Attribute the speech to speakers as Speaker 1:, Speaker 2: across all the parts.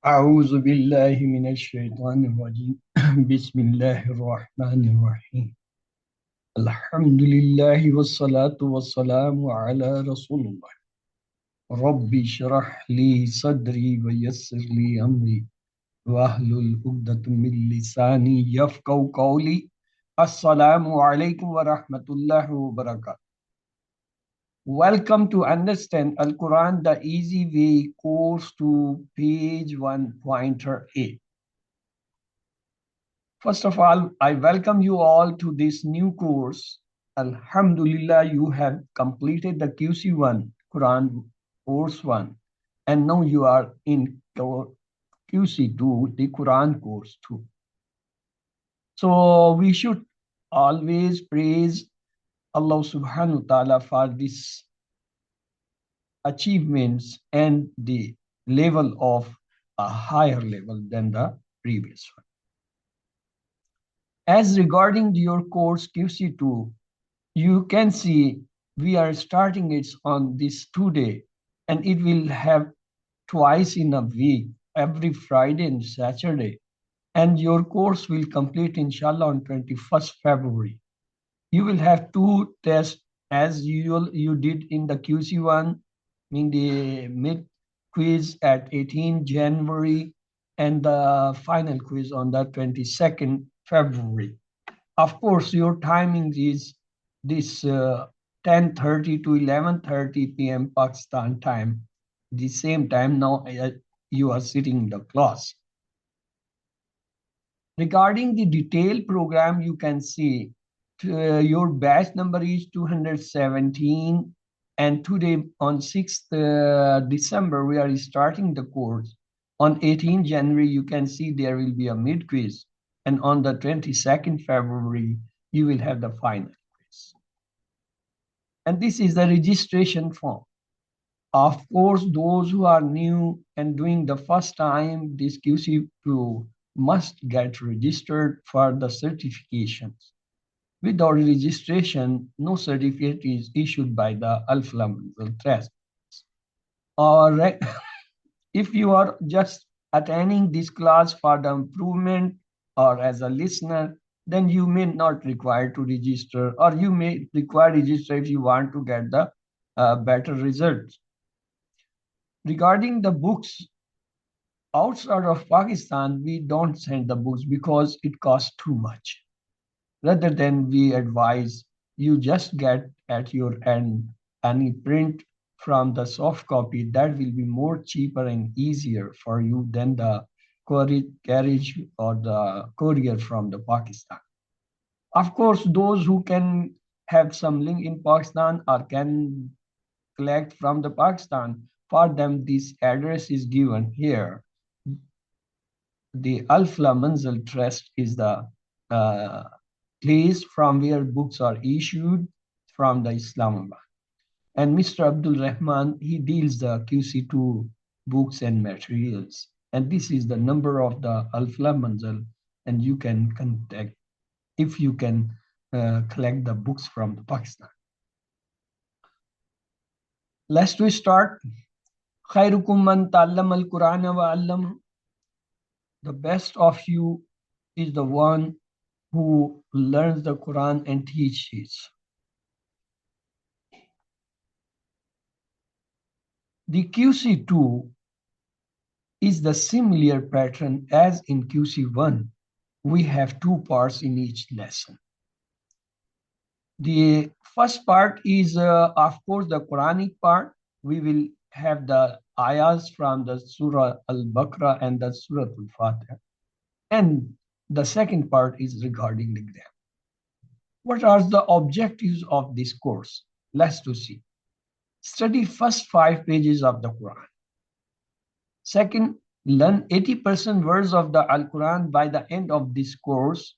Speaker 1: أعوذ بالله من الشيطان الرجيم بسم الله الرحمن الرحيم الحمد لله والصلاة والسلام على رسول الله رب اشرح لي صدري ويسر لي أمري واحلل عقدة من لساني يفقهوا قولي السلام عليكم ورحمة الله وبركاته. Welcome to Understand Al Quran the Easy Way course to page 1.8. First of all, I welcome you all to this new course. Alhamdulillah, you have completed the QC1 Quran course 1, and now you are in QC2, the Quran course 2. So we should always praise Allah subhanahu wa ta'ala for this achievements and the level of a higher level than the previous one. As regarding your course QC2, you can see we are starting it on this today, and it will have twice in a week, every Friday and Saturday. And your course will complete inshallah on 21st February. You will have two tests as usual you did in the QC1, meaning the mid quiz at 18 January and the final quiz on the 22nd February. Of course, your timing is this 10:30 to 11:30 p.m. Pakistan time, the same time now you are sitting in the class. Regarding the detailed program, you can see your batch number is 217, and today on 6th December, we are starting the course. On 18 January, you can see there will be a mid quiz, and on the 22nd February, you will have the final quiz. And this is the registration form. Of course, those who are new and doing the first time this QC2 must get registered for the certifications. Without registration, no certificate is issued by the Alpha Trust. Or if you are just attending this class for the improvement or as a listener, then you may not require to register, or you may require register if you want to get the better results. Regarding the books, outside of Pakistan, we don't send the books because it costs too much. Rather than we advise you just get at your end any print from the soft copy that will be more cheaper and easier for you than the carriage or the courier from the Pakistan. Of course, those who can have some link in Pakistan or can collect from the Pakistan, for them this address is given here. The Alfla Manzil Trust is the place from where books are issued from the Islamabad. And Mr. Abdul Rahman, he deals the QC2 books and materials. And this is the number of the Alfla Manzil, and you can contact if you can collect the books from the Pakistan. Let's we start. خيركم من تعلم القرآن وعلمه. The best of you is the one who learns the Quran and teaches. The QC2 is the similar pattern as in QC1. We have two parts in each lesson. The first part is, of course, the Quranic part. We will have the ayahs from the Surah Al-Baqarah and the Surah Al-Fatiha. And the second part is regarding the exam. What are the objectives of this course? Let's to see. Study first 5 pages of the Quran. Second, learn 80% words of the Al-Quran by the end of this course.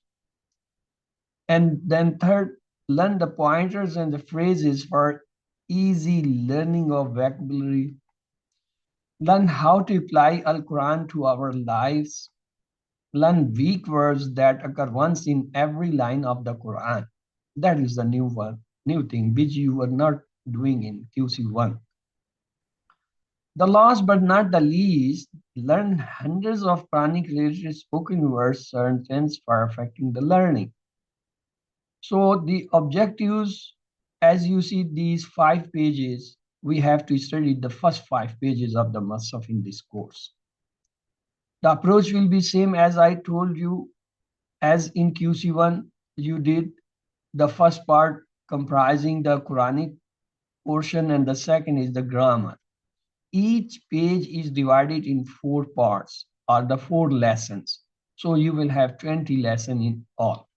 Speaker 1: And then third, learn the pointers and the phrases for easy learning of vocabulary. Learn how to apply Al-Quran to our lives. Learn weak words that occur once in every line of the Quran. That is the new thing which you were not doing in QC1. The last but not the least, learn hundreds of Quranic related spoken words sentences for perfecting the learning. So the objectives, as you see these 5 pages, we have to study the first 5 pages of the Musaf in this course. The approach will be same as I told you, as in QC1, you did the first part comprising the Quranic portion and the second is the grammar. Each page is divided in 4 parts or the 4 lessons. So you will have 20 lessons in all.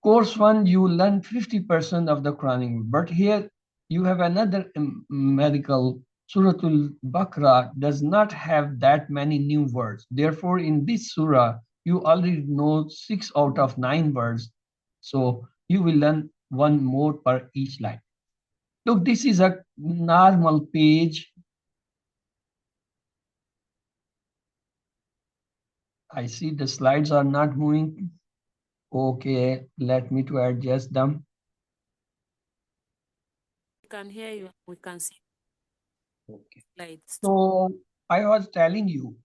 Speaker 1: Course 1, you learn 50% of the Quranic, but here you have another medical. Suratul Baqarah does not have that many new words. Therefore, in this surah, you already know 6 out of 9 words. So you will learn one more per each line. Look, this is a normal page. I see the slides are not moving. Okay, let me to adjust them.
Speaker 2: We can hear you. We can see.
Speaker 1: Okay.
Speaker 2: Slides.
Speaker 1: So I was telling you,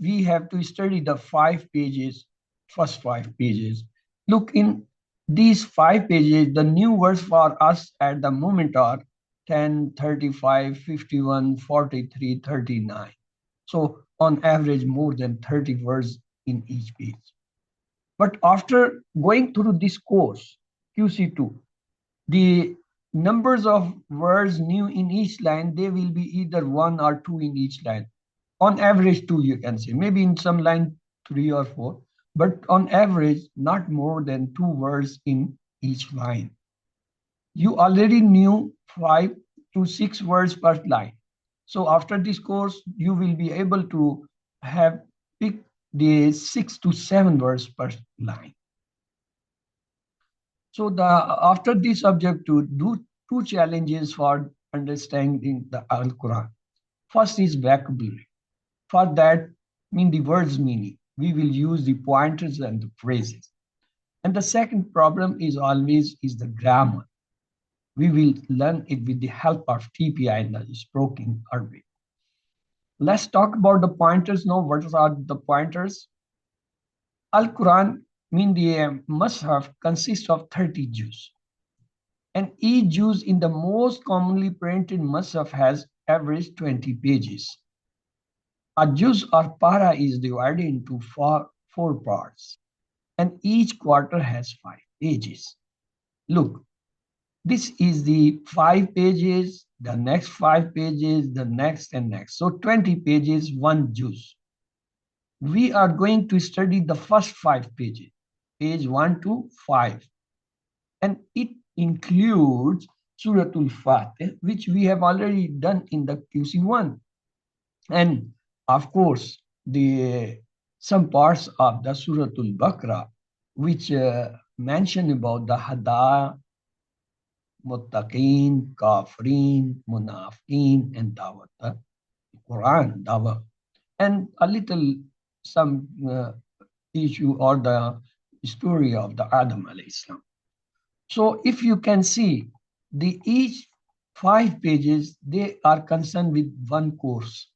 Speaker 1: we have to study the 5 pages, first 5 pages. Look, in these 5 pages, the new words for us at the moment are 10, 35, 51, 43, 39. So on average, more than 30 words in each page. But after going through this course, QC2, the numbers of words new in each line, they will be either 1 or 2 in each line. On average, 2 you can say, maybe in some line 3 or 4, but on average, not more than 2 words in each line. You already knew 5 to 6 words per line. So after this course, you will be able to have pick the 6 to 7 words per line. So after this objective, do 2 challenges for understanding the Al-Quran. First is vocabulary. For that, the words meaning. We will use the pointers and the phrases. And the second problem is always the grammar. We will learn it with the help of TPI and the spoken Arabic. Let's talk about the pointers now. What are the pointers? Al-Quran, the Mus'haf, consists of 30 juz. And each juz in the most commonly printed Mus'haf has average 20 pages. A juz or para is divided into four parts, and each quarter has 5 pages. Look, this is the 5 pages, the next 5 pages, the next and next. So 20 pages, one juz. We are going to study the first 5 pages, page 1 to 5. And it includes Suratul Fatih, which we have already done in the QC1. And of course, some parts of the Suratul Baqarah, which mention about the Hada, Muttaqeen, Kafirin, Munafiqeen, and Dawat, the Quran, Dawah, and a little some issue or the story of the Adam alayhi salam. So if you can see, each 5 pages, they are concerned with one course.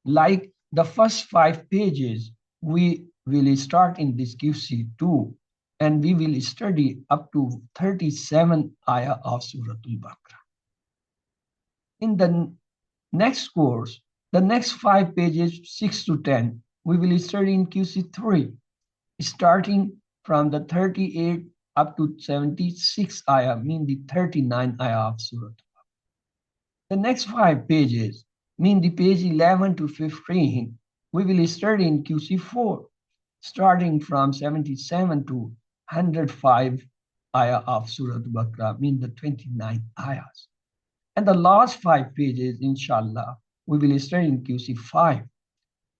Speaker 1: Like the first 5 pages, we will start in this QC2 and we will study up to 37 ayah of Surah Al-Baqarah. In the next course, the next 5 pages, 6 to 10, we will study in QC3, starting from the 38 up to 76 ayah, the 39 ayah of Surah Al-Baqarah. The next 5 pages, the page 11 to 15, we will study in QC4, starting from 77 to 105 ayah of Surah Al-Baqarah, the 29 ayahs. And the last 5 pages, inshallah, we will study in QC5,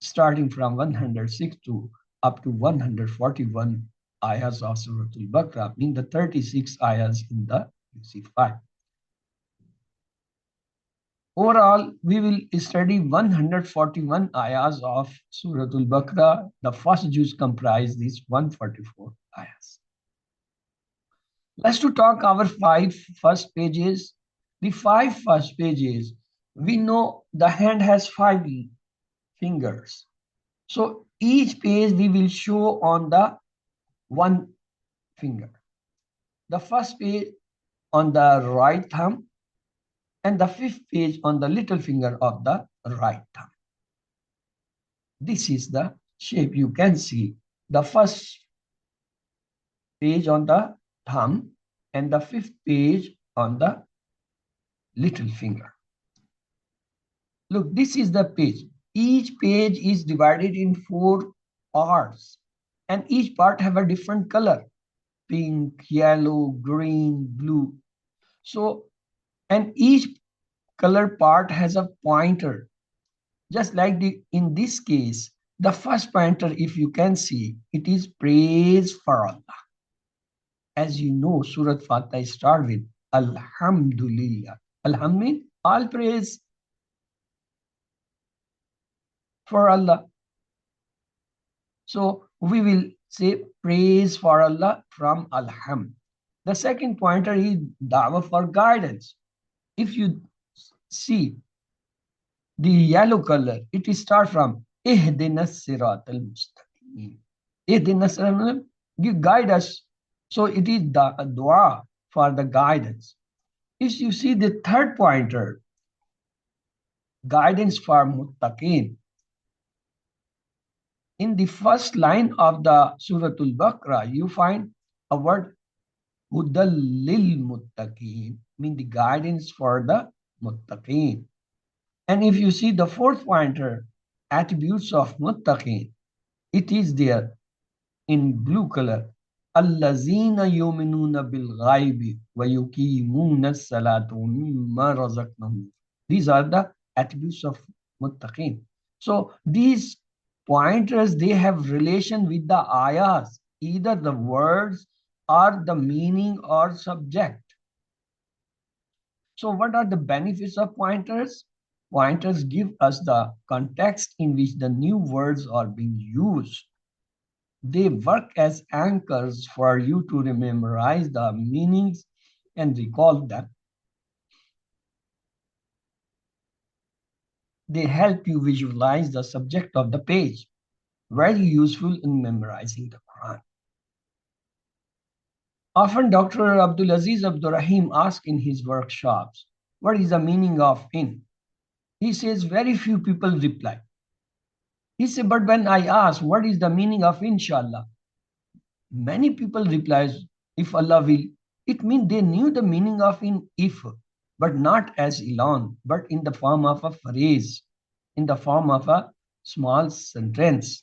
Speaker 1: starting from 106 to up to 141 ayahs of Surah Al-Baqarah, the 36 ayahs in the QC5. Overall, we will study 141 ayahs of Surah Al-Baqarah. The first juz comprise these 144 ayahs. Let's to talk our 5 first pages. The 5 first pages, We know the hand has 5 fingers. So each page we will show on the one finger. The first page on the right thumb and the fifth page on the little finger of the right thumb. This is the shape you can see. The first page on the thumb and the fifth page on the little finger. Look, this is the page. Each page is divided in 4 parts and each part have a different color: pink, yellow, green, blue. So, and each color part has a pointer. Just like in this case, the first pointer, if you can see, it is praise for Allah. As you know, Surah Fatah start with Alhamdulillah. Alhamdulillah, all praise for Allah. So we will say praise for Allah from Alham. The second pointer is da'wah for guidance. If you see the yellow color, it starts from Ihdinas Sirat al-Mustaqim. Ihdinas Sirat, give guide us. So it is the dua for the guidance. If you see the third pointer, guidance for muttaqin. In the first line of the Surah Al-Baqarah, you find a word Hudal lil muttaqin, mean the guidance for the muttaqin. And if you see the fourth pointer, attributes of muttaqin, it is there in blue color. Allazina yuminuna bil ghaibi wa yuqimuna as-salata mimma razaqnahum. These are the attributes of muttaqin. So these pointers, they have relation with the ayahs, either the words or the meaning or subject. So what are the benefits of pointers? Pointers give us the context in which the new words are being used. They work as anchors for you to memorize the meanings and recall them. They help you visualize the subject of the page. Very useful in memorizing the Quran. Often Dr. Abdulaziz Abdurrahim asks in his workshops, what is the meaning of in? He says very few people reply. He said, but when I ask, what is the meaning of inshallah? Many people replies, if Allah will. It means they knew the meaning of in if, but not as alone, but in the form of a phrase, in the form of a small sentence.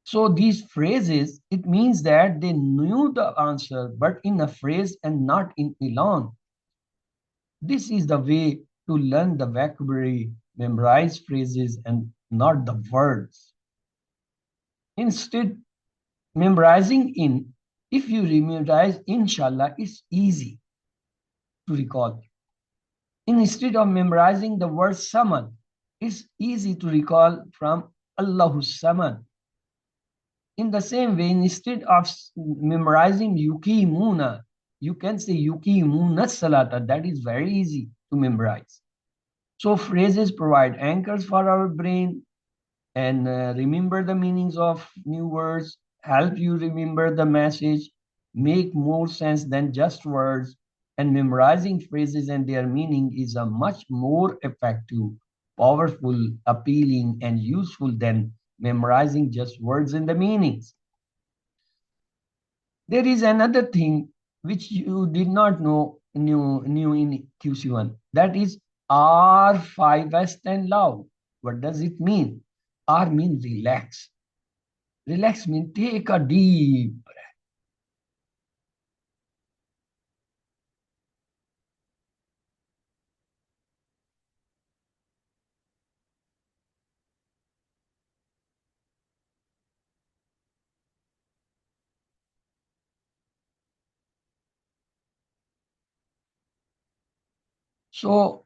Speaker 1: So these phrases, it means that they knew the answer, but in a phrase and not in alone. This is the way to learn the vocabulary, memorize phrases and not the words. Instead, memorizing in, if you memorize inshallah, it's easy to recall. Instead of memorizing the word samad, it's easy to recall from Allahu Samad. In the same way, instead of memorizing yuqimuna, you can say yuqimuna salata. That is very easy to memorize. So phrases provide anchors for our brain and remember the meanings of new words, help you remember the message, make more sense than just words, and memorizing phrases and their meaning is a much more effective, powerful, appealing, and useful than memorizing just words and the meanings. There is another thing which you did not know new in QC1. That is R, 5S, and loud. What does it mean? R means relax. Relax means take a deep breath. So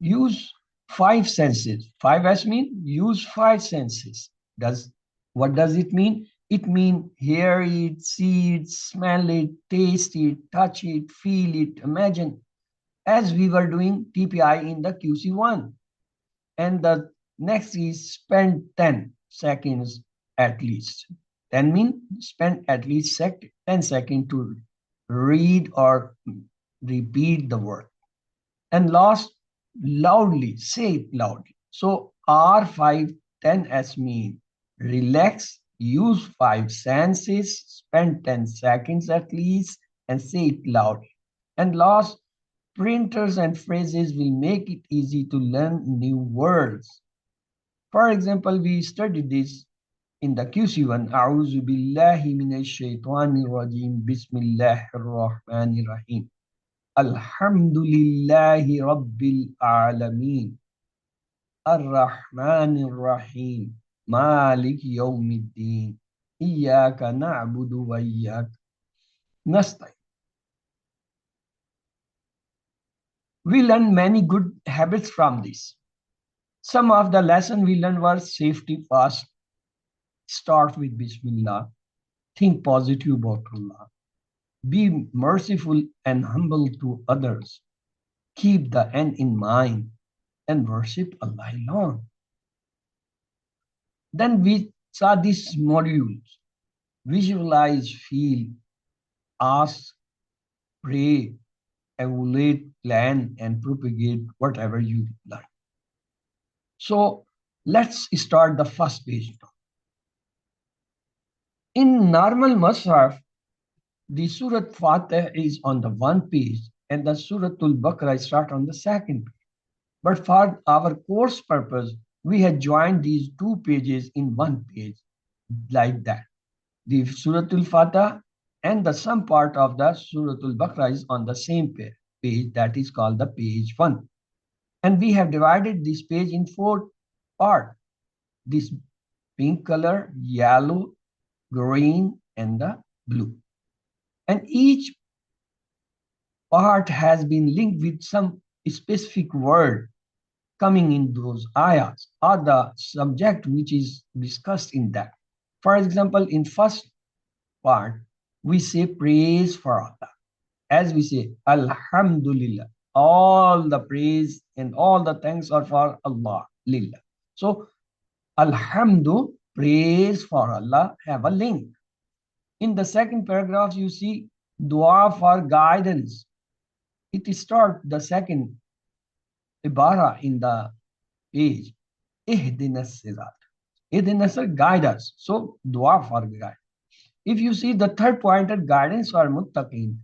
Speaker 1: use 5 senses. 5S means use 5 senses. What does it mean? It means hear it, see it, smell it, taste it, touch it, feel it, imagine, as we were doing TPI in the QC1. And the next is spend 10 seconds at least. 10 means spend at least 10 seconds to read or repeat the word. And last, loudly, say it loudly. So R510S mean relax, use 5 senses, spend 10 seconds at least, and say it loudly. And last, printers and phrases will make it easy to learn new words. For example, we studied this in the QC1. أعوذ بالله من الشيطان الرجيم بسم الله الرحمن الرحيم الحمد لله رب العالمين الرحمن الرحيم مالك يوم الدين إياك نعبد وإياك نستعين. We learn many good habits from this. Some of the lessons we learned were safety first. Start with Bismillah. Think positive about Allah. Be merciful and humble to others. Keep the end in mind and worship Allah alone. Then we saw these modules. Visualize, feel, ask, pray, evaluate, plan, and propagate whatever you learn. So let's start the first page now. In normal Mus'haf, the Surah Fatih is on the one page and the Surah Al-Baqarah start on the second page. But for our course purpose, we had joined these two pages in one page like that. The Surah Al-Fatih and the some part of the Surah Al-Baqarah is on the same page that is called the page 1. And we have divided this page in 4 parts. This pink color, yellow, green, and the blue. And each part has been linked with some specific word coming in those ayahs or the subject which is discussed in that. For example, in first part, we say praise for Allah. As we say, Alhamdulillah, all the praise and all the thanks are for Allah, Lillah. So, Alhamdu, praise for Allah, have a link. In the second paragraph, you see dua for guidance. It starts the second ibara in the page. Ihdinas sirat. Ihdinas guide us. So dua for guide. If you see the third pointer, guidance for muttaqin.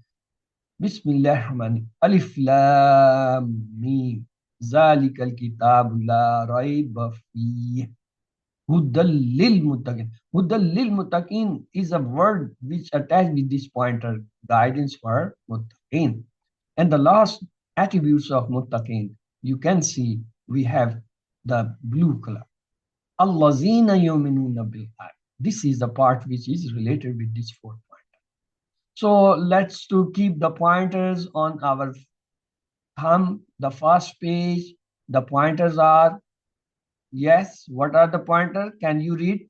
Speaker 1: Bismillahirrahmanirrahim. Alif lam mim. Zalikal kitab la rayba fihi. Huddal lil muttaqin. Huddal lil muttaqin is a word which attached with this pointer, guidance for muttaqin. And the last attributes of muttaqin, you can see we have the blue color. Allazina yu'minuna bil ghayb. This is the part which is related with this fourth pointer. So let's to keep the pointers on our thumb. The first page, the pointers are, yes, what are the pointers? Can you read?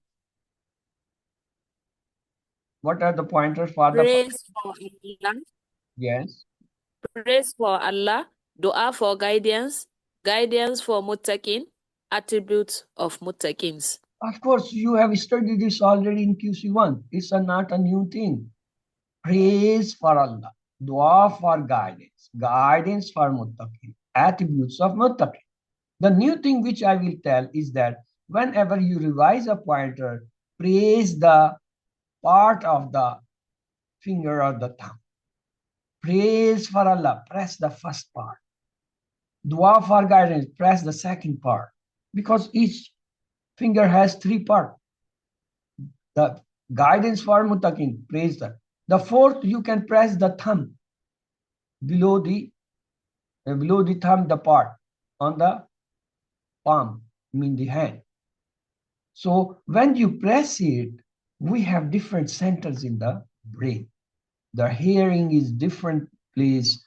Speaker 1: What are the pointers for the
Speaker 2: Praise for Allah.
Speaker 1: Yes.
Speaker 2: Praise for Allah. Dua for guidance. Guidance for muttaqin. Attributes of muttaqins.
Speaker 1: Of course, you have studied this already in QC1. It's not a new thing. Praise for Allah. Dua for guidance. Guidance for muttaqin. Attributes of muttaqin. The new thing which I will tell is that whenever you revise a pointer, praise the part of the finger or the thumb. Praise for Allah, press the first part. Dua for guidance, press the second part. Because each finger has 3 parts. The guidance for muttaqin, praise that. The fourth, you can press the thumb below the thumb, the part on the palm, mean the hand. So when you press it, we have different centers in the brain. The hearing is different place.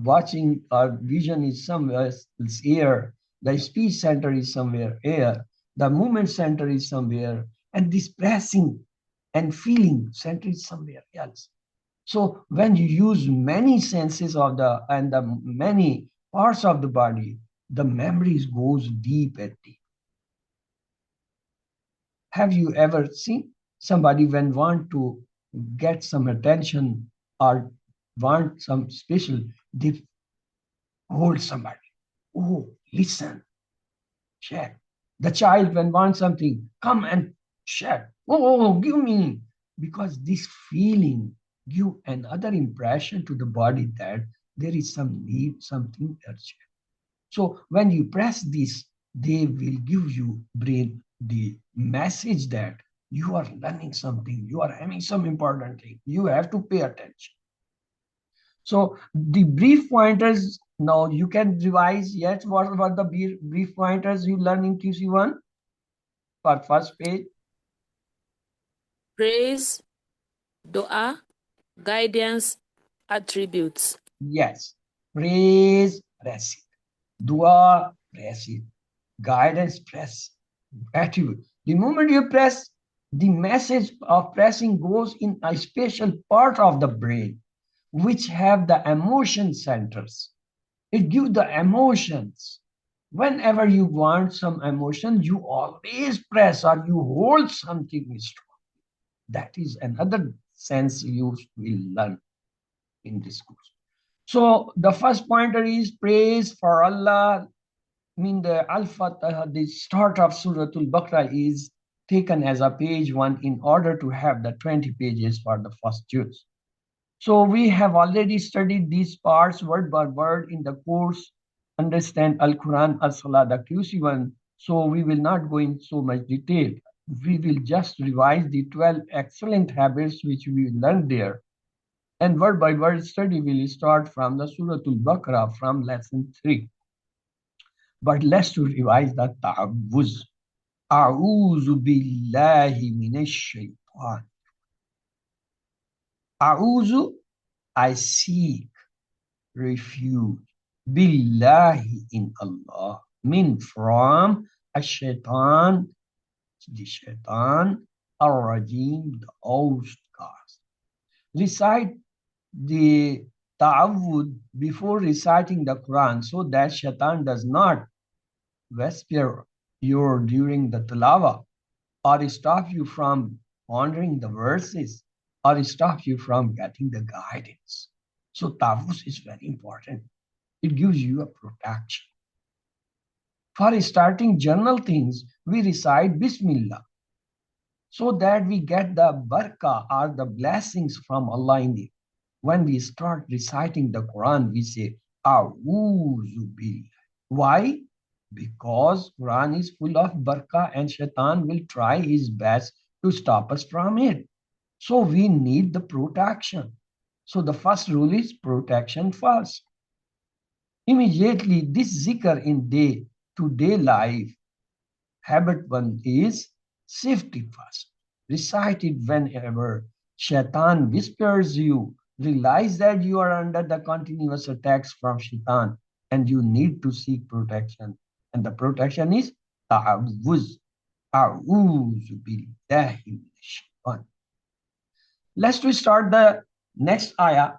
Speaker 1: Watching or vision is somewhere else ear. The speech center is somewhere ear. The movement center is somewhere. And this pressing and feeling center is somewhere else. So when you use many senses of the many parts of the body, the memories goes deep and deep. Have you ever seen somebody when want to get some attention or want some special, they hold somebody. Oh, listen, share. The child when wants something, come and share. Oh, give me. Because this feeling give another impression to the body that there is some need, something urgent. So when you press this, they will give you brain the message that you are learning something, you are having some important thing, you have to pay attention. So the brief pointers, now you can revise. Yes, what were the brief pointers you learn in QC1 for first page?
Speaker 2: Praise, dua, guidance, attributes.
Speaker 1: Yes, praise, press it. Dua, press it. Guidance, press. Attribute. The moment you press, the message of pressing goes in a special part of the brain, which have the emotion centers. It gives the emotions. Whenever you want some emotion, you always press or you hold something strong. That is another sense you will learn in this course. So the first pointer is praise for Allah. I mean the Al-Fatih, the start of Surah Al-Baqarah is taken as a page one in order to have the 20 pages for the first juz. So we have already studied these parts word by word in the course Understand Al-Quran Al-Salah, the QC1. So we will not go in so much detail. We will just revise the 12 excellent habits which we learned there. And word by word study will start from the Surah Al-Baqarah from lesson 3. But let's to revise the ta'awuz. A'udhu billahi minash shaitan. A'udhu, I seek refuge. Billahi in Allah. Min from ash-shaitan, the shaitan, ar-rajim, the outcast. Recite the ta'awud before reciting the Quran so that shaitan does not whisper you during the tilawah or stop you from pondering the verses or stop you from getting the guidance. So ta'awuz is very important. It gives you a protection. For starting journal things, we recite Bismillah so that we get the barakah or the blessings from Allah in it. When we start reciting the Quran, we say, A'udhu billah. Why? Because Quran is full of barakah and shaitan will try his best to stop us from it. So we need the protection. So the first rule is protection first. Immediately, this zikr in day-to-day life, habit one is safety first. Recite it whenever shaitan whispers you. Realize that you are under the continuous attacks from shaitan and you need to seek protection. And the protection is ta'awuz. A'udhu billahi minash shaitan. Let's start the next ayah.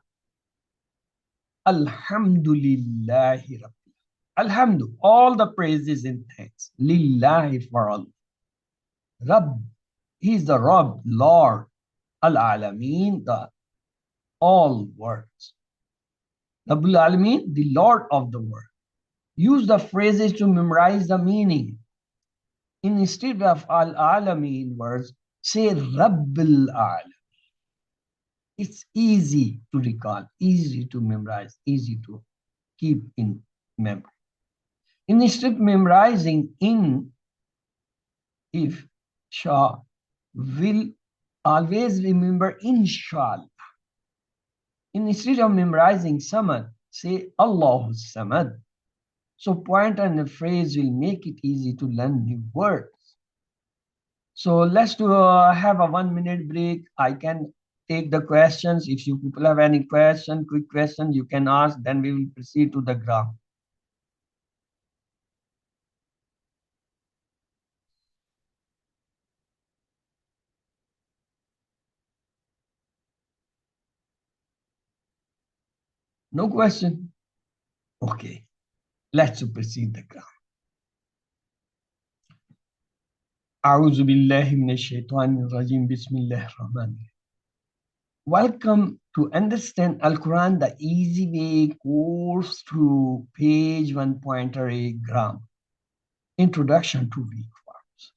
Speaker 1: Alhamdulillahi Rabbil. Alhamdu, all the praises and thanks. Lillahi for all. Rabb, he is the Rabb, Lord. Al-Alameen, the all words. Rabbul Alameen, the Lord of the world. Use the phrases to memorize the meaning. Instead of Al-Alameen words, say Rabbil Alam. It's easy to recall, easy to memorize, easy to keep in memory. Instead of memorizing in, if, sha, will always remember inshallah. Instead of memorizing samad, say Allahu samad. So point and a phrase will make it easy to learn new words. So let's have a 1 minute break. I can take the questions. If you people have any question, quick question, you can ask. Then we will proceed to the graph. No question? Okay, let's proceed the grammar. أعوذ بالله من الشيطان الرجيم بسم الله الرحمن الرحيم. Welcome to Understand Al-Quran the Easy Way course through page 1.A grammar. Introduction to weak verbs.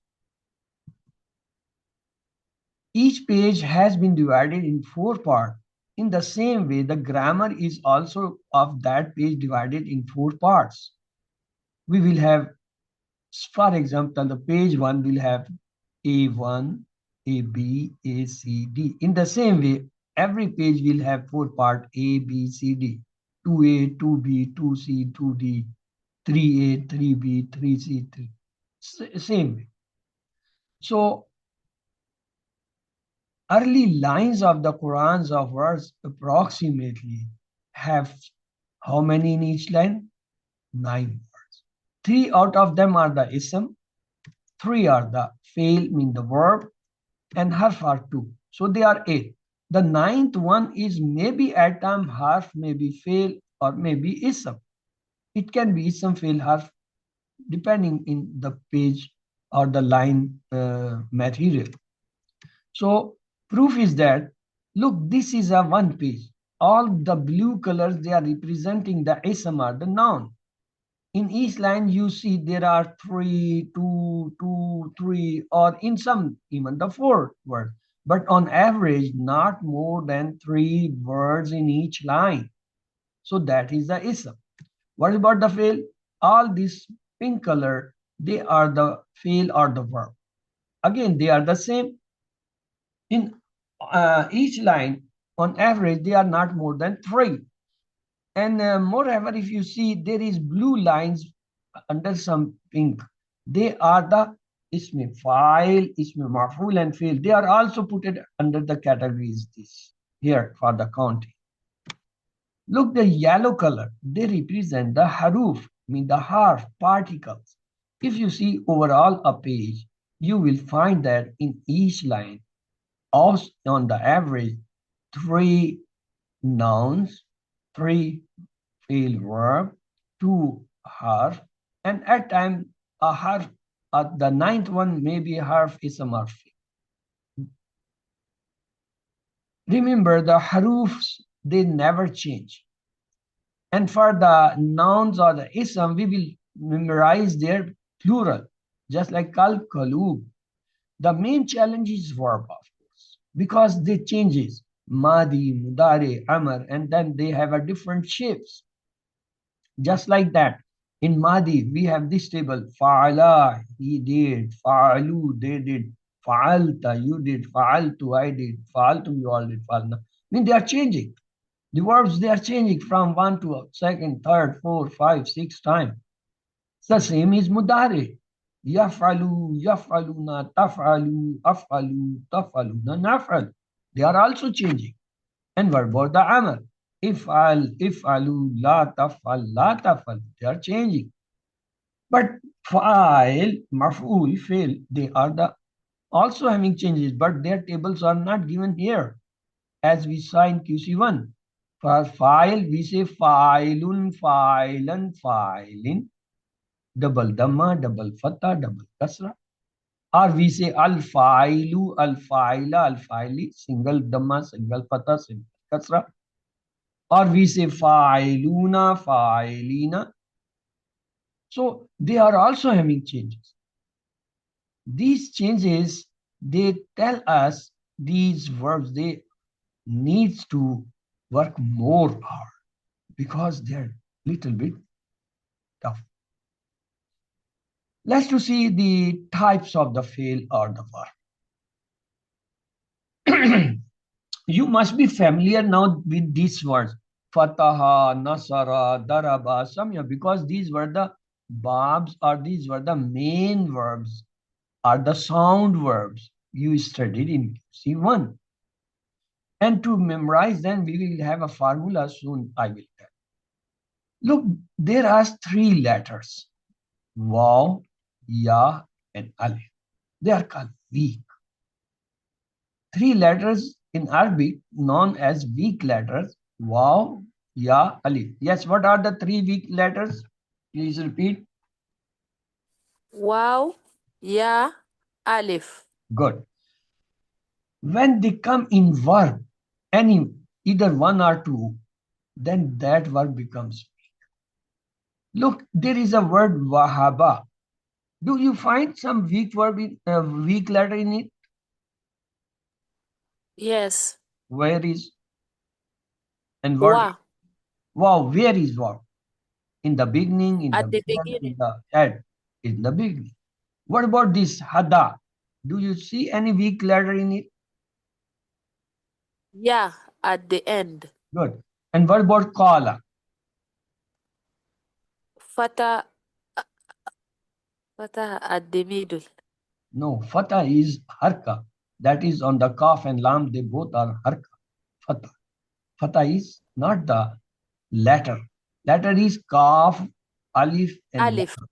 Speaker 1: Each page has been divided in 4 parts. In the same way, the grammar is also of that page divided in 4 parts. We will have, for example, the page 1 will have A1, AB, A, C, D. In the same way, every page will have 4 parts A, B, C, D. 2A, 2B, 2C, 2D, 3A, 3B, 3C, 3. Same way. So, early lines of the Qurans of verse approximately have how many in each line? 9 words. 3 out of them are the ism, 3 are the fail, mean the verb, and harf are 2. So they are 8. The 9th one is maybe atom, harf, maybe fail, or maybe ism. It can be ism, fail, harf, depending in the page or the line material. So proof is that, look, this is a one page. All the blue colors, they are representing the ism or the noun. In each line, you see there are 3, 2, 2, 3, or in some even the 4 words. But on average, not more than 3 words in each line. So that is the ism. What about the fail? All this pink color, they are the fail or the verb. Again, they are the same. In each line, on average, they are not more than 3. And moreover, if you see, there is blue lines under some pink. They are the ism file, ism maf'ul, and fail. They are also put it under the categories this here for the counting. Look, the yellow color, they represent the haruf, mean the harf particles. If you see overall a page, you will find that in each line, also on the average, 3 nouns, 3 fail verb, 2 harf, and at times a harf, the 9th one may be a harf ism or fail. Remember, the harufs, they never change. And for the nouns or the ism, we will memorize their plural, just like kal, kalub. The main challenge is verb, of course, because they changes. Madi, mudare, amar, and then they have a different shapes. Just like that, in Madi, we have this table. Fa'ala, he did. Fa'alu, they did. Fa'alta, you did. Fa'altu, I did. Fa'altum, you all did. Fa'alna. I mean, they are changing. The verbs, they are changing from 1 to a second, third, fourth, 5, 6 times. The same is mudare. Yafalu, yafaluna, tafalu, afalu, tafaluna, nafal. They are also changing. And what about the amal? If'al, if'alu, la taf'al, la taf'al. They are changing. But fa'il, maf'ul, fail, they are the also having changes, but their tables are not given here, as we saw in QC1. For fa'il, we say fa'ilun, fa'ilan, fa'ilin, double dhamma, double fatha, double kasra. Or we say al-fa'ilu, al-fa'ila, al-fa'ili, single dhamma, single fatha, single kasra. Or we say fa'iluna, fa'ilina. So they are also having changes. These changes, they tell us these verbs, they needs to work more hard because they're little bit tough. Let's to see the types of the fail or the verb. You must be familiar now with these words. Fataha, Nasara, Daraba, Samya, because these were the verbs or these were the main verbs or the sound verbs you studied in C1. And to memorize them, we will have a formula soon, I will tell. Look, there are 3 letters. Waw, Ya, and Alif. They are called weak. 3 letters in Arabic known as weak letters. Waw, Ya, alif. Yes, what are the three weak letters? Please repeat.
Speaker 2: Waw, ya, alif.
Speaker 1: Good. When they come in verb, either one or two, then that verb becomes weak. Look, there is a word wahaba. Do you find some weak verb in weak letter in it?
Speaker 2: Yes.
Speaker 1: Where is and what?
Speaker 2: Wa,
Speaker 1: Wow, where is what? In the beginning, in the
Speaker 2: at the
Speaker 1: middle, in
Speaker 2: beginning.
Speaker 1: the head, in the beginning. What about this hada? Do you see any weak letter in it?
Speaker 2: Ya, at the end.
Speaker 1: Good. And what about qala?
Speaker 2: Fata, fata at the middle.
Speaker 1: No, fatha is harka. That is on the kaf and lam, they both are harka. Fatha. Fatha is not the letter. Letter is kaf, alif, and
Speaker 2: Alif,
Speaker 1: lam.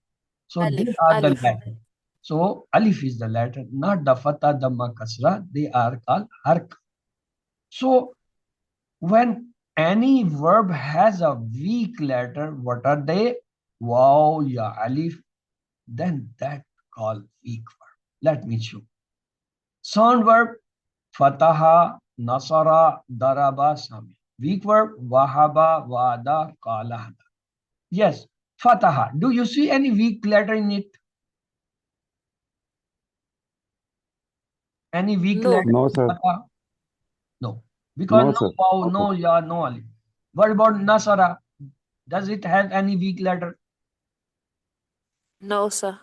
Speaker 1: So they
Speaker 2: alif,
Speaker 1: are the
Speaker 2: alif.
Speaker 1: letter. So alif is the letter, not the fatha, dhamma, kasra. They are called harka. So when any verb has a weak letter, what are they? Waw, ya, alif. Then that called weak verb. Let me show. Sound verb, fataha, nasara, daraba, sami. Weak verb, wahaba, wada, qala. Yes, fataha. Do you see any weak letter in it? Any weak
Speaker 2: No,
Speaker 1: letter
Speaker 3: No,
Speaker 1: in
Speaker 3: sir.
Speaker 1: fataha? No. Because
Speaker 3: No,
Speaker 1: no
Speaker 3: sir.
Speaker 1: waw, no ya, no alif. What about nasara? Does it have any weak letter?
Speaker 2: no, sir.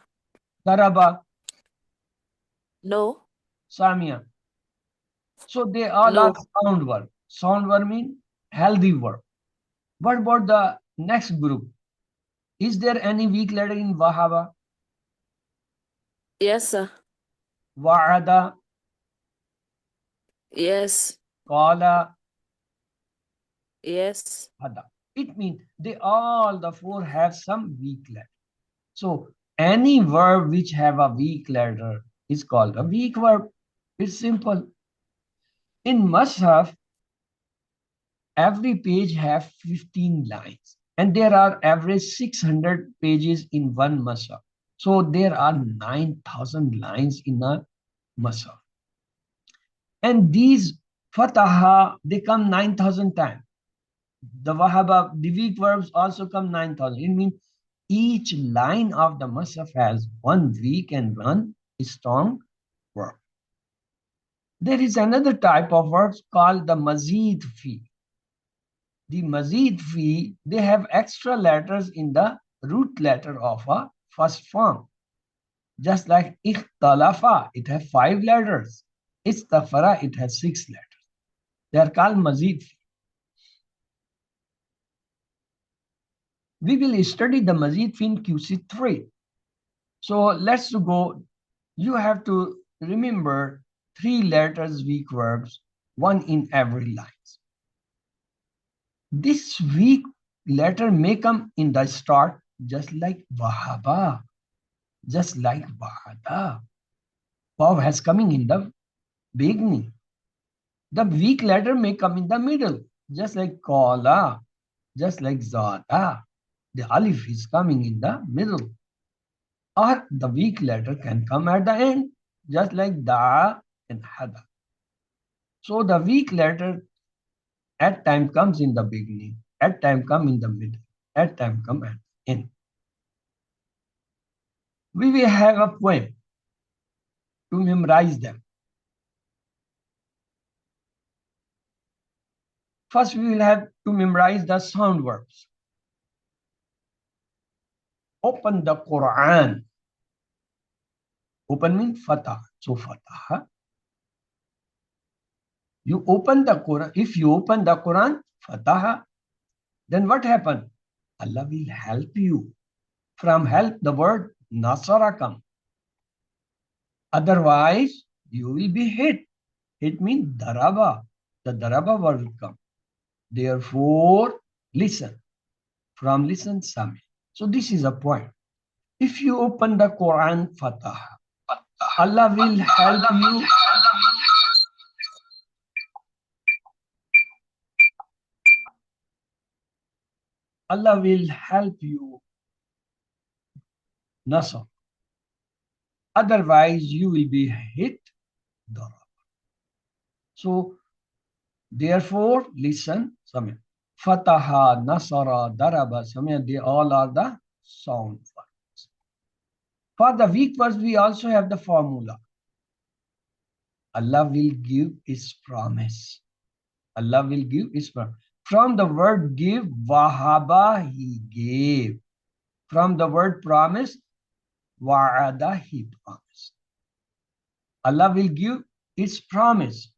Speaker 1: Daraba,
Speaker 2: No,
Speaker 1: samia. So they all are
Speaker 2: no.
Speaker 1: sound verb. Sound verb means healthy verb. What about the next group? Is there any weak letter in wahaba?
Speaker 2: Yes, sir.
Speaker 1: Wa'ada,
Speaker 2: Yes,
Speaker 1: qala,
Speaker 2: yes.
Speaker 1: hada. It means they all the four have some weak letter. So any verb which have a weak letter is called a weak verb. It's simple. In Mus'haf, every page have 15 lines and there are average 600 pages in one Mus'haf. So there are 9,000 lines in a Mus'haf. And these fataha, they come 9,000 times. The wahaba, the weak verbs also come 9,000. It means each line of the Mus'haf has one weak and one strong verb. There is another type of verbs called the mazid fi. The mazid fi, they have extra letters in the root letter of a first form. Just like ikhtalafa, it has 5 letters. Istafara, it has 6 letters. They are called mazid fi. We will study the mazid fi in QC3. So let's go. You have to remember 3 letters weak verbs, one in every line. This weak letter may come in the start, just like wahaba, just like wahada. Waw has coming in the beginning. The weak letter may come in the middle, just like qala, just like zada. The alif is coming in the middle. Or the weak letter can come at the end, just like da and hada. So the weak letter at time comes in the beginning, at time come in the middle, at time come at the end. We will have a poem to memorize them. First, we will have to memorize the sound verbs. Open the Quran. Open means fatah. So fatah. You open the Quran. If you open the Quran, fatah, then what happened? Allah will help you. From help, the word nasara come. Otherwise, you will be hit. It means daraba. The daraba word will come. Therefore, listen. From listen, sami. So this is a point. If you open the Quran, fatah, Allah will help you. Allah will help you, nasr. Otherwise, you will be hit, darab. So, therefore, listen, Samya. Fataha, Nasara, Daraba, Samya, they all are the sound words. For the weak words, we also have the formula. Allah will give His promise. Allah will give His promise. From the word give, Wahaba, He gave. From the word promise, Wa'ada, He promised. Allah will give His promise.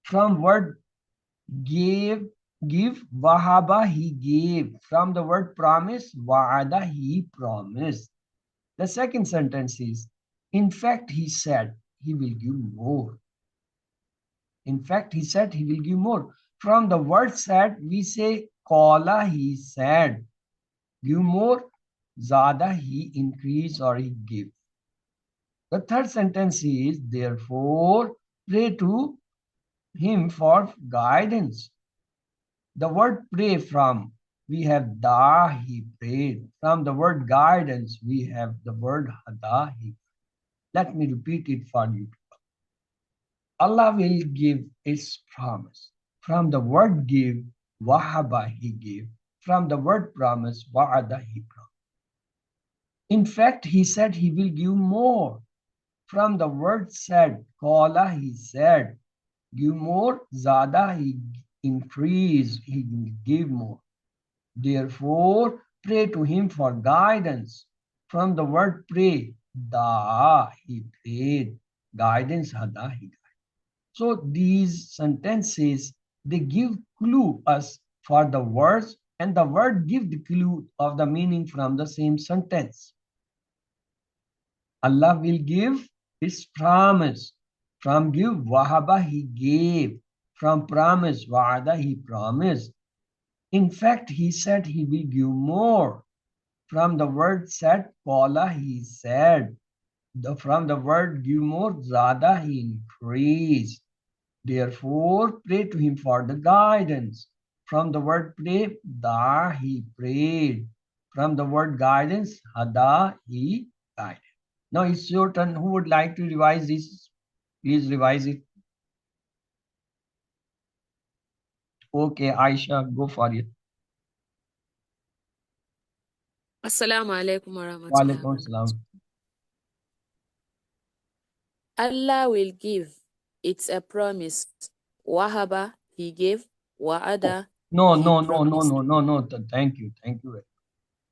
Speaker 1: From word give, Wahaba, He gave. From the word promise, Wa'ada, He promised. The second sentence is, in fact, He said, He will give more. In fact, He said, He will give more. From the word said, we say, Qala, He said. Give more, Zada, He increase or He give. The third sentence is, therefore, pray to Him for guidance. The word pray from, we have da, He prayed. From the word guidance, we have the word hada, He. Let me repeat it for you. Allah will give His promise. From the word give, wahaba, He gave. From the word promise, wa'ada, He promised. In fact, He said He will give more. From the word said, qala, He said, give more, zada, He increase, He will give more. Therefore, pray to Him for guidance. From the word pray, da, He prayed, guidance, hada, He guided. So these sentences, they give clue us for the words, and the word give the clue of the meaning from the same sentence. Allah will give His promise. From give, wahaba, He gave. From promise, wa'ada, He promised. In fact, He said He will give more. From the word said, qala, He said. From the word give more, zada, He increased. Therefore, pray to Him for the guidance. From the word pray, da, He prayed. From the word guidance, hada, He guided. Now it's your turn. Who would like to revise this? Please revise it. Okay, Aisha, go for it.
Speaker 2: Assalamu alaikum wa rahmatullahi
Speaker 1: Wa
Speaker 2: wa
Speaker 1: alaikum
Speaker 2: barakatuh.
Speaker 1: salam.
Speaker 2: Allah will give. It's a promise. Wahaba, He gave. Wa'ada,
Speaker 1: No,
Speaker 2: He
Speaker 1: no, no, no,
Speaker 2: promised.
Speaker 1: no, no, no. Thank you. Thank you.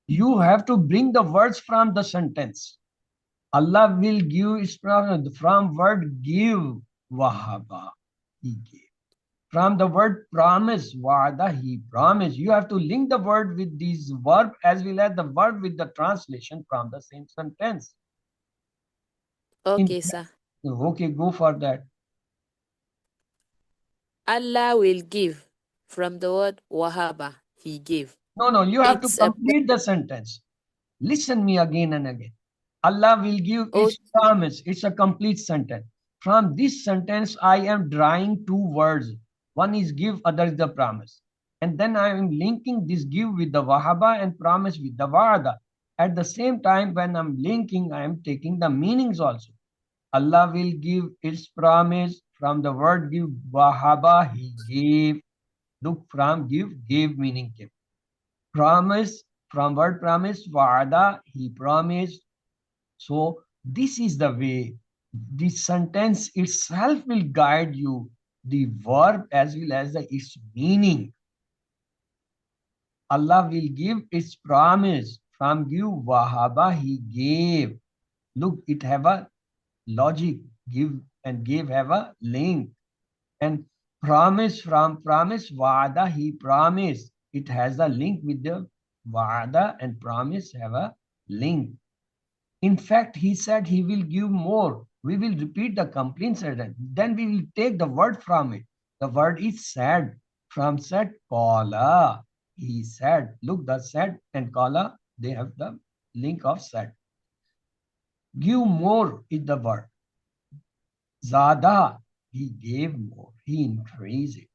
Speaker 1: You have to bring the words from the sentence. Allah will give His promise. From word give, wahaba, He gave. From the word promise, wa'ada, He promised. You have to link the word with this verb as well as the verb with the translation from the same sentence.
Speaker 2: Okay, sir.
Speaker 1: Okay, go for that.
Speaker 2: Allah will give. From the word wahaba, He gave.
Speaker 1: No, you have to
Speaker 2: It's a
Speaker 1: complete the sentence. Listen me again and again. Allah will give His promise. It's a complete sentence. From this sentence, I am drawing two words. One is give, other is the promise. And then I am linking this give with the wahaba and promise with the wa'ada. At the same time, when I'm linking, I am taking the meanings also. Allah will give His promise. From the word give, wahaba, He gave. Look, from give, gave meaning give. Promise, from word promise, wa'ada, He promised. So this is the way. The sentence itself will guide you, the verb as well as its meaning. Allah will give its promise. From give, wahaba, He gave. Look, it have a logic. Give and give have a link. And promise, from promise, wa'ada, He promised. It has a link with the wa'ada, and promise have a link. In fact, He said He will give more. We will repeat the complete sentence. Then we will take the word from it. The word is said. From said, qala, He said. Look, the said and qala, they have the link of said. Give more is the word. Zada, He gave more. He increased it.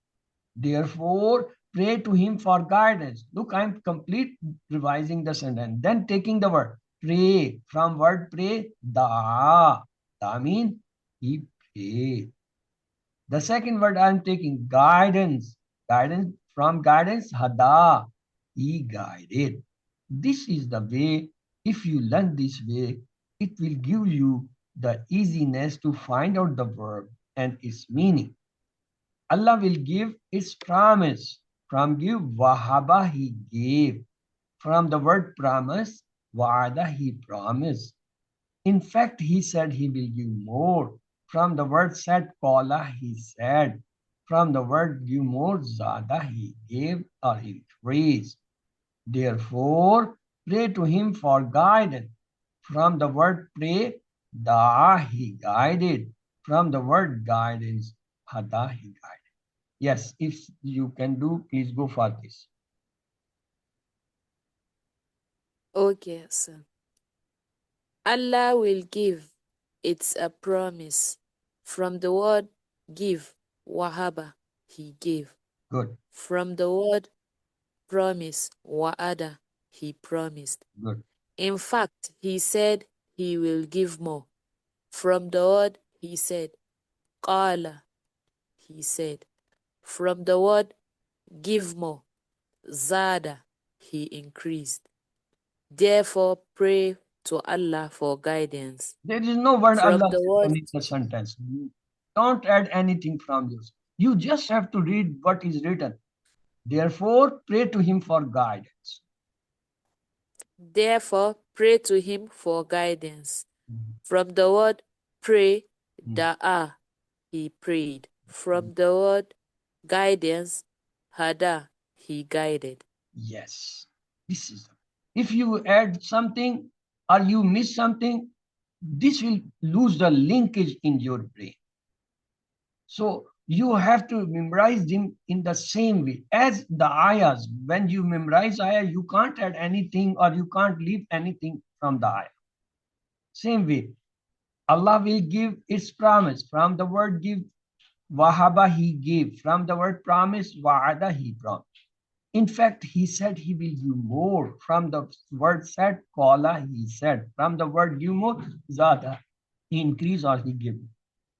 Speaker 1: Therefore, Pray to him for guidance. Look, I'm complete revising the sentence. Then taking the word pray. From word pray, da. Da mean he prayed. The second word I'm taking guidance. Guidance from guidance, hada. He guided. This is the way. If you learn this way, it will give you the easiness to find out the verb and its meaning. Allah will give its promise. From give, wahaba, he gave. From the word promise, wa'ada, he promised. In fact, he said he will give more. From the word said, qala, he said. From the word give more, zada, he gave or increased. Therefore, pray to him for guidance. From the word pray, da, he guided. From the word guidance, hada, he guided. Yes, if you can do, please go for this.
Speaker 2: Okay, sir. Allah will give. It's a promise. From the word give, wahaba, he gave.
Speaker 1: Good.
Speaker 2: From the word promise, wa'ada, he promised.
Speaker 1: Good.
Speaker 2: In fact, he said he will give more. From the word he said, qala, he said. From the word give more, zada, he increased. Therefore, pray to Allah for guidance.
Speaker 1: There is no word
Speaker 2: From
Speaker 1: Allah
Speaker 2: the word,
Speaker 1: in the sentence. Don't add anything from yours. You just have to read what is written. Therefore, pray to him for guidance.
Speaker 2: therefore, pray to him for guidance. From the word pray, da'a, he prayed. From the word guidance, hada, he guided.
Speaker 1: Yes, this is. If you add something or you miss something, this will lose the linkage in your brain. So you have to memorize them in the same way as the ayahs. When you memorize ayah, you can't add anything or you can't leave anything from the ayah. Same way, Allah will give its promise. From the word give, wahaba, he gave. From the word promise, wa'ada, he promised. In fact, he said he will give more. From the word said, qala, he said. From the word give more, zada, he increased or he gave.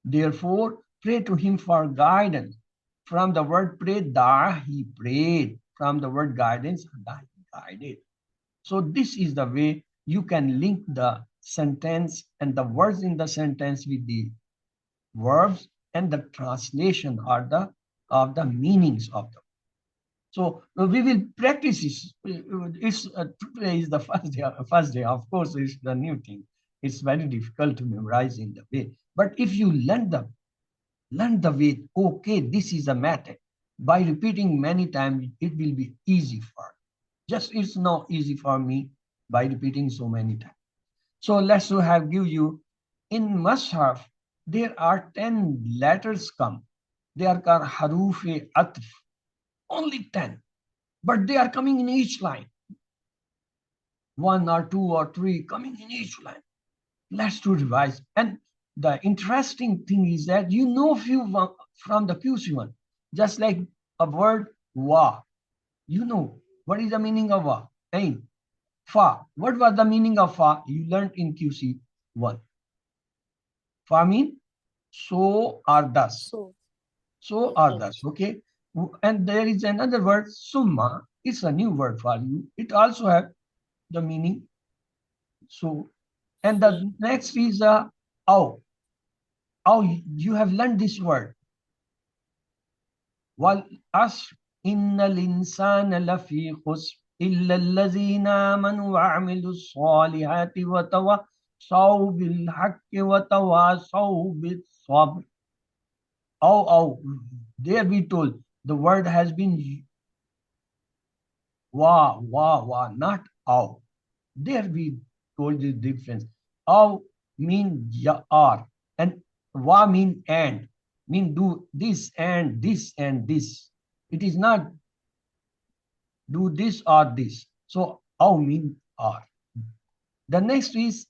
Speaker 1: Therefore, pray to him for guidance. From the word pray, da, he prayed. From the word guidance, da, he guided. So this is the way you can link the sentence and the words in the sentence with the verbs and the translation or the of the meanings of them. So we will practice this. Today is the first day. First day, of course, it's the new thing. It's very difficult to memorize in the way. But if you learn the way, okay, this is a method. By repeating many times, it will be easy for. Just it's not easy for me by repeating so many times. So let's have give you in Mashaf, there are 10 letters come. They are called Haruf-e Atf. Only 10. But they are coming in each line. 1 or 2 or 3 coming in each line. Let's do revise. And the interesting thing is that you know few from the QC1, just like a word wa. You know what is the meaning of wa? Ain. Fa. What was the meaning of fa? You learned in QC1. Fa mean so or thus. So or thus. Okay. And there is another word, summa. It's a new word for you. It also has the meaning. So, and the next is aw. Aw, you have learned this word. Wal asr innal insana lafi khusr illa allazina amanu wa amilu salihati wa tawasaw bil haqqi wa tawasaw bis sabr. Aw. There we told the word has been wa, not aw. There we told the difference. Aw mean ya are, and wa mean and, mean do this and this and this. It is not do this or this. So aw mean are. The next is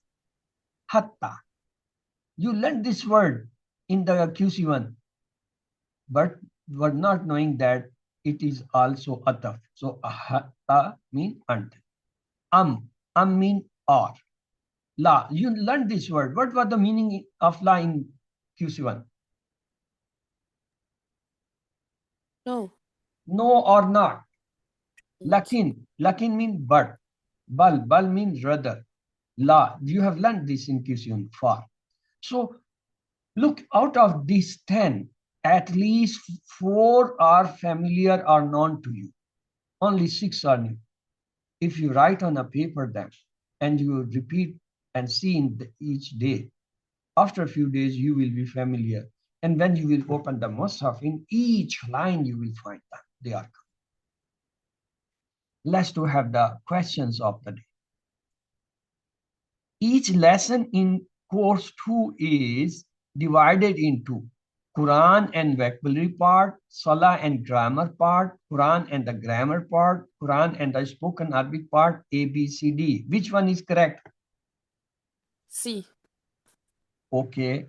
Speaker 1: hatta. You learned this word in the QC1, but were not knowing that it is also ataf. So ta mean until. Mean or. La, you learned this word. What was the meaning of la in QC1?
Speaker 2: No.
Speaker 1: No or not.
Speaker 2: Not.
Speaker 1: Lakin mean but. Bal means rather. La, you have learned this in QC1 for. So look, out of these 10, at least 4 are familiar or known to you. Only 6 are new. If you write on a paper them and you repeat and see in each day, after a few days you will be familiar. And when you will open the Mus'haf, in each line you will find that they are coming. Let's to have the questions of the day. Each lesson in course 2 is divided into Quran and vocabulary part, Salah and grammar part, Quran and the grammar part, Quran and the spoken Arabic part, A, B, C, D. Which one is correct?
Speaker 2: C.
Speaker 1: Okay,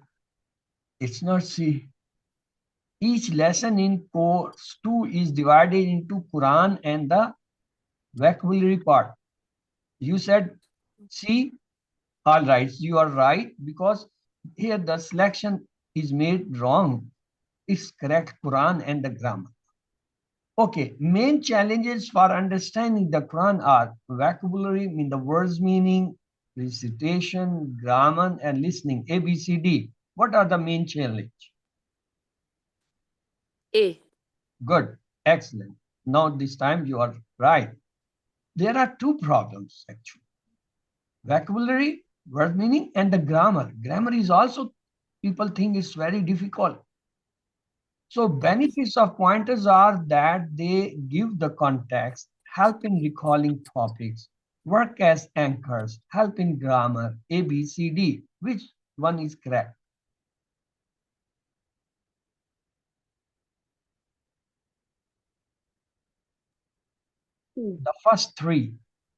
Speaker 1: it's not C. Each lesson in course 2 is divided into Quran and the vocabulary part. You said C. All right, you are right, because here the selection is made wrong. It's correct, Quran and the grammar. Okay, main challenges for understanding the Quran are vocabulary, mean the words meaning, recitation, grammar, and listening, A, B, C, D. What are the main challenge?
Speaker 2: A.
Speaker 1: Good, excellent. Now this time you are right. There are 2 problems actually. Vocabulary, word meaning, and the grammar. Grammar is also, people think it's very difficult. So benefits of pointers are that they give the context, help in recalling topics, work as anchors, help in grammar, A, B, C, D. Which one is correct? The first 3.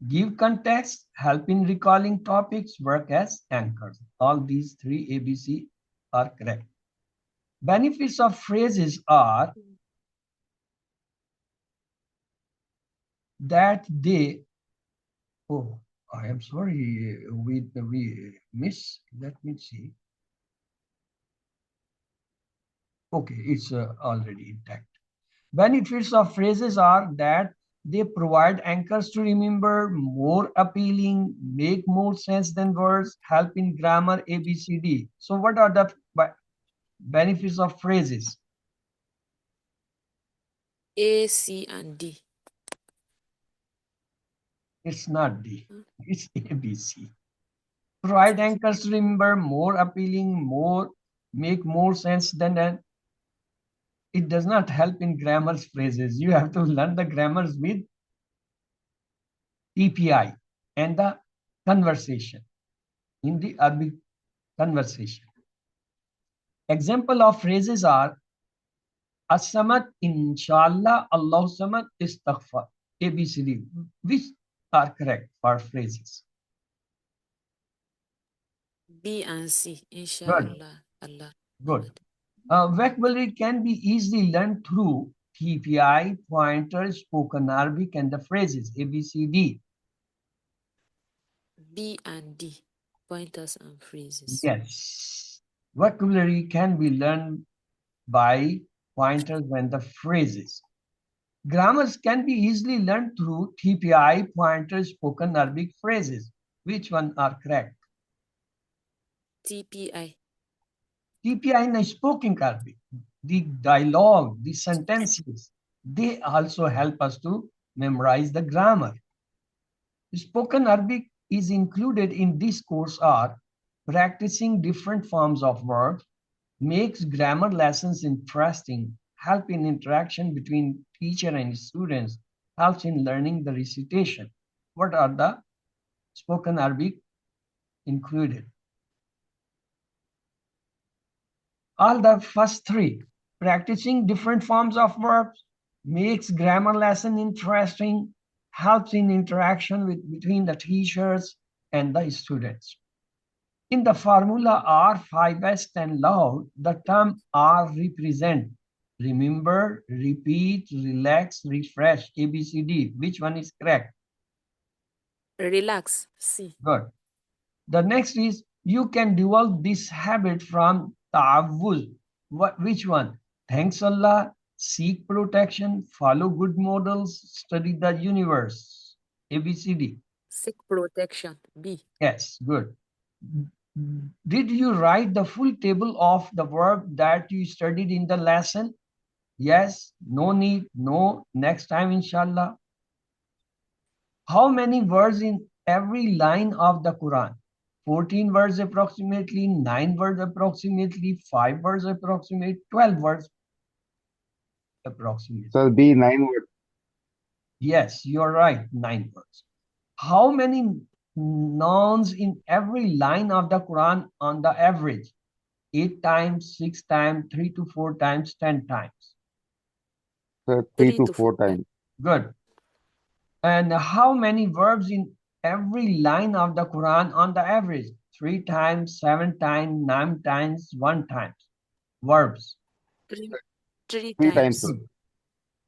Speaker 1: Give context, help in recalling topics, work as anchors. All these 3 A, B, C are correct. Benefits of phrases are that they, oh, I am sorry, we miss, let me see. Okay, it's already intact. Benefits of phrases are that they provide anchors to remember, more appealing, make more sense than words, help in grammar, A, B, C, D. So what are the benefits of phrases?
Speaker 2: A, C, and D.
Speaker 1: It's not D, it's A, B, C. Provide anchors to remember, more appealing, more, make more sense than that. It does not help in grammar's phrases. You have to learn the grammars with TPI and the conversation, in the Arabic conversation. Example of phrases are As-Samad, Inshallah, Allah Samad, Istaghfar, ABCD, which are correct for phrases.
Speaker 2: B and C.
Speaker 1: Good,
Speaker 2: Inshallah. Allah.
Speaker 1: good. Vocabulary can be easily learned through TPI, pointers, spoken Arabic, and the phrases ABCD.
Speaker 2: B and D. Pointers and phrases.
Speaker 1: Yes. Vocabulary can be learned by pointers and the phrases. Grammars can be easily learned through TPI, pointers, spoken Arabic, phrases. Which one are correct?
Speaker 2: TPI.
Speaker 1: TPI in spoken Arabic, the dialogue, the sentences, they also help us to memorize the grammar. Spoken Arabic is included in this course are practicing different forms of verbs, makes grammar lessons interesting, help in interaction between teacher and students, helps in learning the recitation. What are the spoken Arabic included? All the first 3, practicing different forms of verbs, makes grammar lesson interesting, helps in interaction between the teachers and the students. In the formula R, 5S, and loud, the term R represent Remember, repeat, relax, refresh. ABCD. Which one is correct?
Speaker 2: Relax. C.
Speaker 1: Good. The next is you can develop this habit from ta'awuz. Which one? Thanks Allah, seek protection, follow good models, study the universe. ABCD.
Speaker 2: Seek protection. B.
Speaker 1: Yes, good. Did you write the full table of the verb that you studied in the lesson? Yes, no need, no, next time, inshallah. How many words in every line of the Quran? 14 words approximately, 9 words approximately, 5 words approximately, 12 words approximately.
Speaker 3: Sir, B, 9 words.
Speaker 1: Yes, you're right, 9 words. How many nouns in every line of the Quran on the average? 8 times, 6 times, 3 to 4 times, 10 times.
Speaker 3: Sir, 3
Speaker 2: 3
Speaker 3: to
Speaker 2: to
Speaker 3: 4
Speaker 2: 4.
Speaker 3: times.
Speaker 1: Good. And how many verbs in every line of the Quran on the average? 3 times, 7 times, 9 times, 1 times. Verbs.
Speaker 2: 3, 3
Speaker 3: 3 times,
Speaker 2: times.
Speaker 3: sir.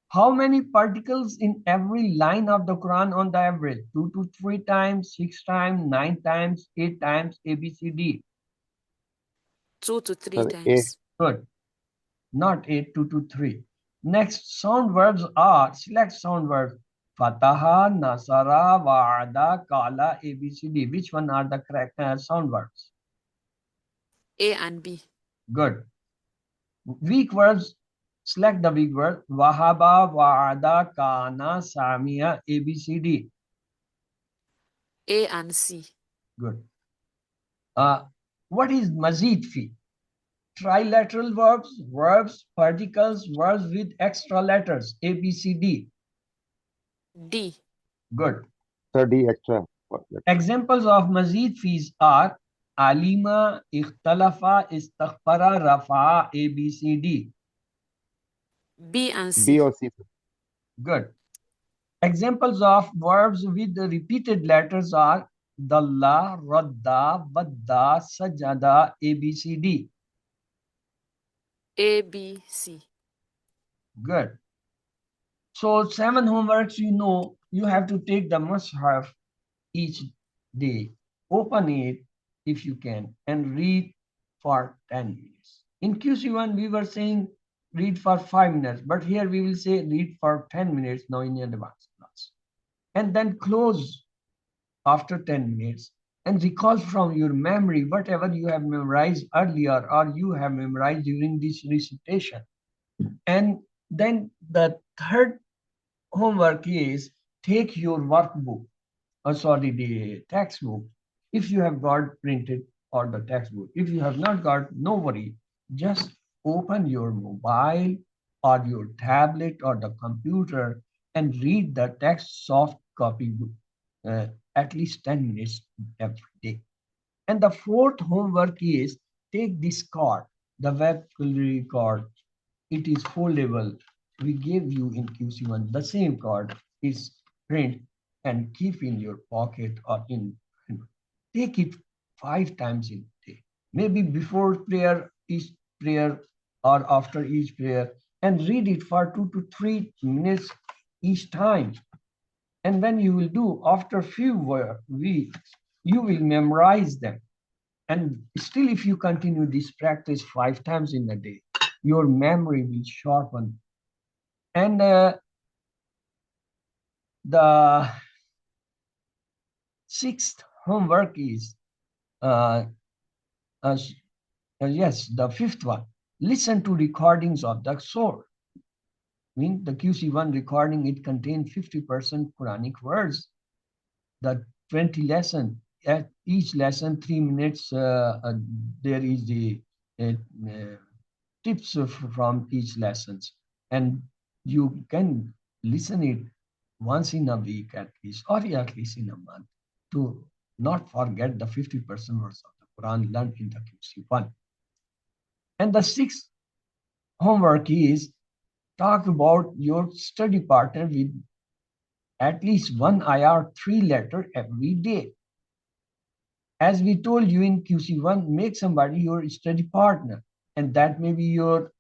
Speaker 1: How many particles in every line of the Quran on the average? 2 to 3 times, 6 times, 9 times, 8 times, ABCD.
Speaker 2: 2 to 3
Speaker 3: Sir, A.
Speaker 2: times.
Speaker 1: Good. Not 8, 2 to 3. Next, sound verbs are, select sound verbs. Fataha, Nasara, Wa'ada, Kala, ABCD. Which one are the correct sound verbs?
Speaker 2: A and B.
Speaker 1: Good. Weak verbs, select the weak word. Wahaba, Wa'ada, Kana, Samia, ABCD.
Speaker 2: A and C.
Speaker 1: Good. What is mazid fi? Trilateral verbs, verbs, particles, verbs with extra letters, ABCD.
Speaker 2: D.
Speaker 1: Good.
Speaker 3: Sir, D, extra.
Speaker 1: Examples of mazid fees are alima, ikhtalafa, istaghfara, rafa'a, ABCD.
Speaker 2: B and C.
Speaker 3: B or C, sir.
Speaker 1: Good. Examples of verbs with the repeated letters are dalla, radda, badda, sajada, ABCD.
Speaker 2: A, B, C.
Speaker 1: Good. So 7 homeworks, you have to take the must-have each day. Open it if you can and read for 10 minutes. In QC1, we were saying read for 5 minutes, but here we will say read for 10 minutes now in advanced class. And then close after 10 minutes and recall from your memory whatever you have memorized earlier or you have memorized during this recitation. And then the third homework is take your workbook, the textbook, if you have got printed, or the textbook. If you have not got, no worry. Just open your mobile or your tablet or the computer and read the text soft copy book at least 10 minutes every day. And the fourth homework is take this card, the vocabulary card. It is foldable. We gave you in QC1 the same card is print and keep in your pocket or in. Take it 5 times in a day. Maybe before prayer, each prayer, or after each prayer, and read it for 2 to 3 minutes each time. And when you will do after few weeks, you will memorize them. And still, if you continue this practice 5 times in a day, your memory will sharpen. And the sixth homework is, yes, the fifth one. Listen to recordings of the source. The QC1 recording, it contains 50% Quranic words. The 20 lesson, at each lesson, 3 minutes, there is the tips from each lessons. And you can listen it once in a week at least, or at least in a month, to not forget the 50% words of the Quran learned in the QC1. And the sixth homework is talk about your study partner with at least 1 ayah, 3 letter every day. As we told you in QC1, make somebody your study partner, and that may be your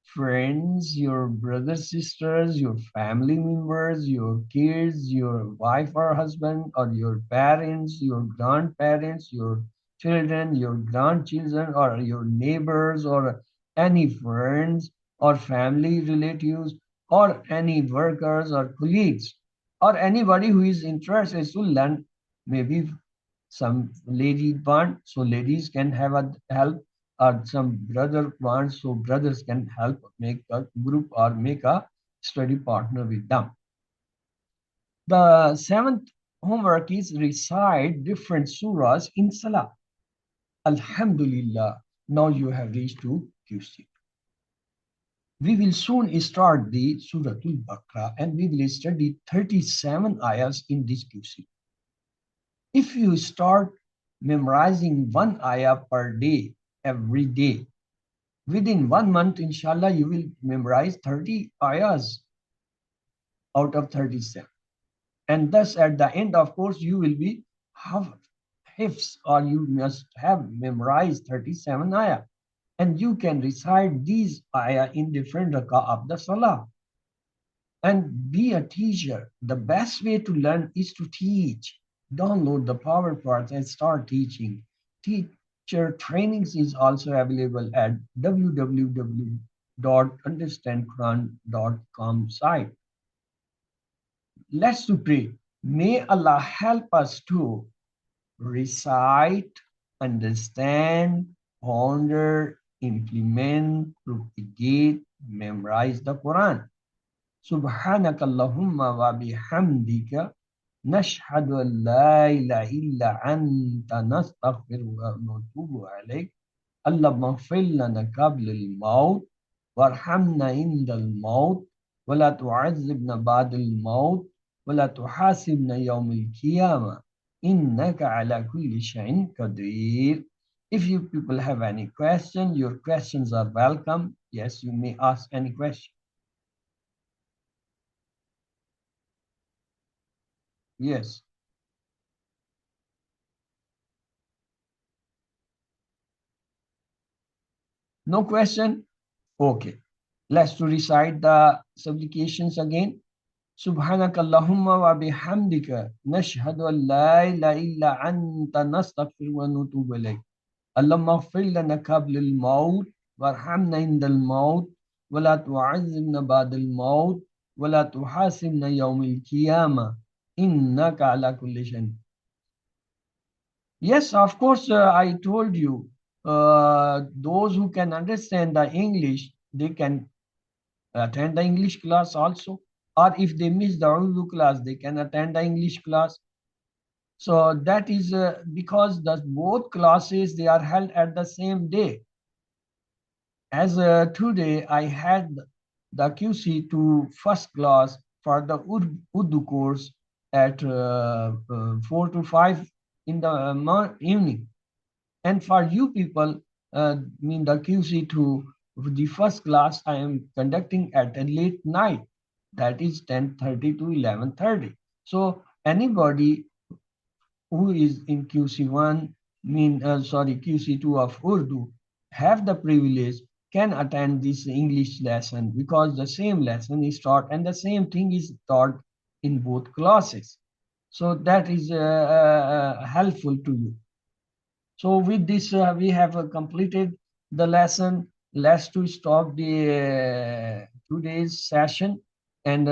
Speaker 1: friends, your brothers, sisters, your family members, your kids, your wife or husband, or your parents, your grandparents, your children, your grandchildren, or your neighbors, or any friends, or family relatives, or any workers or colleagues, or anybody who is interested to learn. Maybe some lady want, so ladies can have a help, or some brother wants, so brothers can help make a group or make a study partner with them. The seventh homework is recite different surahs in Salah. Alhamdulillah, now you have reached to QC. We will soon start the Surah Al-Baqarah and we will study 37 ayahs in this QC. If you start memorizing one ayah per day, every day, within 1 month, inshallah, you will memorize 30 ayahs out of 37. And thus, at the end, of course, you will be hifz, or you must have memorized 37 ayah. And you can recite these ayah in different rak'ah of the salah. And be a teacher. The best way to learn is to teach. Download the PowerPoint and start teaching. Teacher trainings is also available at www.understandquran.com site. Let's to pray. May Allah help us to recite, understand, ponder, implement, propagate, memorize the Quran. سبحانك اللهم وبحمدك نشهد أن لا إله إلا أنت نستغفرك ونتوب إليك اللهم اغفر لنا قبل الموت وارحمنا عند الموت ولا تعذبنا بعد الموت ولا تحاسبنا يوم القيامة إنك على كل شيء قدير. If you people have any question, your questions are welcome. Yes, you may ask any question. Yes. No question? Okay. Let's to recite the supplications again. سبحانك اللهم وبحمدك نشهد أن لا إله إلا أنت نستغفر ونتوب إليك اللهم اغفر لنا قبل الموت وارحمنا عند الموت ولا تعذبنا بعد الموت ولا تحاسبنا يوم القيامة إنك على كل شيء. Yes, of course, I told you, those who can understand the English, they can attend the English class also. Or if they miss the Urdu class, they can attend the English class. So that is because the both classes, they are held at the same day. As today, I had the QC2 first class for the Urdu course at 4 to 5 in the evening. And for you people, mean the QC2, the first class I am conducting at a late night, that is 10:30 to 11:30. So anybody who is in QC1, QC2 of Urdu, have the privilege, can attend this English lesson because the same lesson is taught and the same thing is taught in both classes. So that is helpful to you. So with this, we have completed the lesson. Let's to stop the today's session and